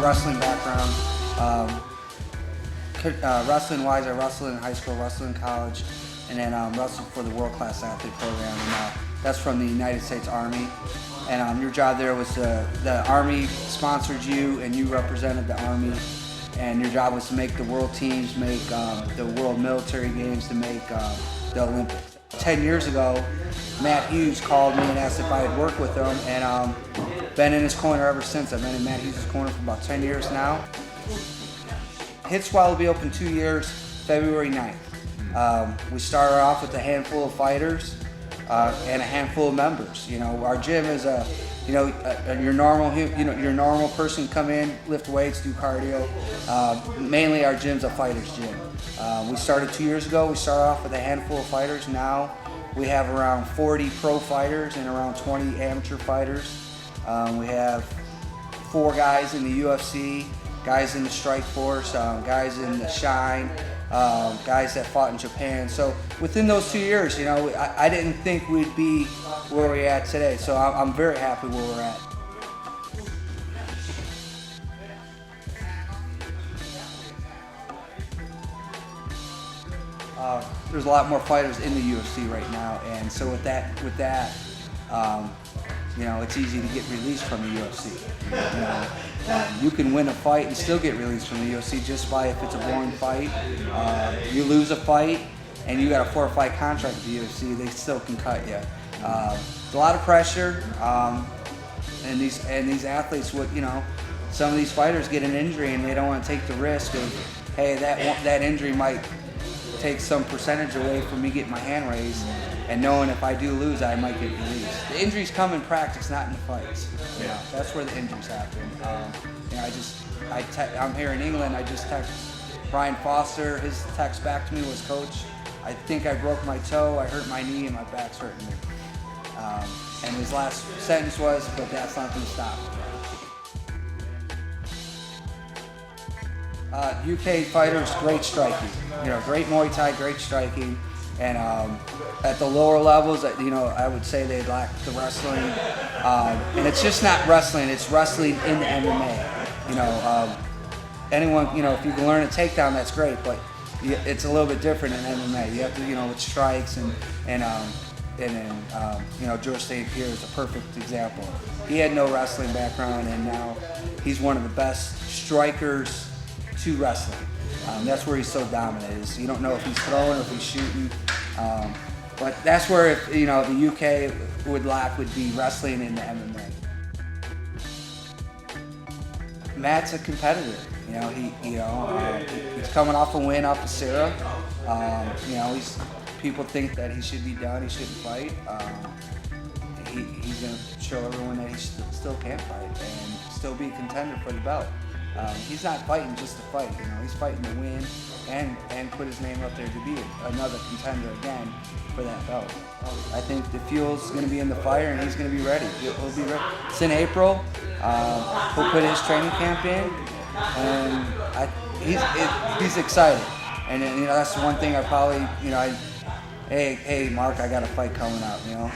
wrestling background. Wrestling-wise, I wrestled in high school, wrestled in college, and then wrestled for the World Class Athlete Program. And that's from the United States Army. And your job there was the Army sponsored you, and you represented the Army. And your job was to make the world teams, make the World Military Games, to make the Olympics. 10 years ago, Matt Hughes called me and asked if I had worked with him, and been in his corner ever since. I've been in Matt Hughes' corner for about 10 years now. Hit Squad will be open 2 years, February 9th. We started off with a handful of fighters and a handful of members. You know, our gym is your normal person come in, lift weights, do cardio. Mainly our gym's a fighter's gym. We started 2 years ago. We started off with a handful of fighters. Now we have around 40 pro fighters and around 20 amateur fighters. We have 4 guys in the UFC, guys in the Strike Force, guys in the Shine, guys that fought in Japan. So within those 2 years, you know, I didn't think we'd be where we're at today. So I'm very happy where we're at. There's a lot more fighters in the UFC right now, and so with that, you know, it's easy to get released from the UFC. You know, you can win a fight and still get released from the UFC just by if it's a boring fight. You lose a fight and you got a 4-fight contract with the UFC, they still can cut you. It's a lot of pressure, and these athletes would, you know, some of these fighters get an injury and they don't want to take the risk of, hey, that injury might take some percentage away from me getting my hand raised, and knowing if I do lose, I might get released. The injuries come in practice, not in the fights. You know, that's where the injuries happen. You know, I'm here in England. I just texted Brian Foster. His text back to me was, "Coach, I think I broke my toe. I hurt my knee, and my back's hurting me." And his last sentence was, "But that's not going to stop." UK fighters, great striking. You know, great Muay Thai, great striking. And at the lower levels, you know, I would say they lack the wrestling. And it's just not wrestling, it's wrestling in the MMA. You know, anyone, you know, if you can learn a takedown, that's great, but it's a little bit different in MMA. You have to, you know, with strikes and you know, George St. Pierre is a perfect example. He had no wrestling background, and now he's one of the best strikers to wrestling. That's where he's so dominant. Is you don't know if he's throwing or if he's shooting. But that's where, if, you know, the UK would lack would be wrestling in the MMA. Matt's a competitor. You know, he's coming off a win off of Sarah. You know, people think that he should be done. He shouldn't fight. He's going to show everyone that he still can fight and still be a contender for the belt. He's not fighting just to fight, you know. He's fighting to win and put his name up there to be another contender again for that belt. I think the fuel's going to be in the fire, and he's going to be ready. He'll be ready. It's in April. He'll put his training camp in, and he's excited. And you know, that's the one thing I probably, you know, hey Mark, I got a fight coming up. You know,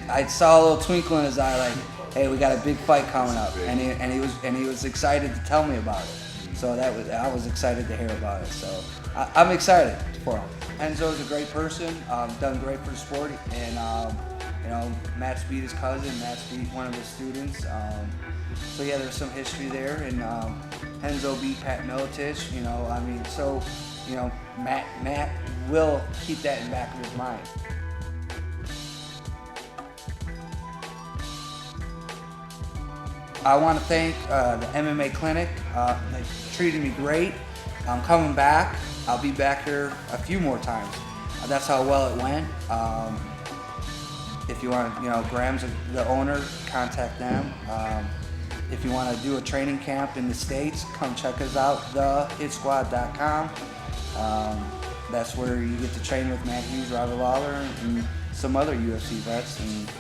I saw a little twinkle in his eye, like, hey, we got a big fight coming up, and he was excited to tell me about it. So I was excited to hear about it. So I'm excited for him. Renzo's a great person, done great for the sport, and you know, Matt's beat his cousin, Matt's beat one of his students. So yeah, there's some history there, and Renzo beat Pat Miletich. You know, I mean, so you know, Matt will keep that in the back of his mind. I want to thank the MMA Clinic. They treated me great. I'm coming back. I'll be back here a few more times. That's how well it went. If you want to, you know, Graham's the owner, contact them. If you want to do a training camp in the States, come check us out, thehitsquad.com. That's where you get to train with Matt Hughes, Robbie Lawler, and some other UFC vets, and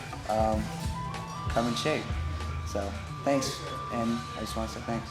come in shape. So thanks, and I just want to say thanks.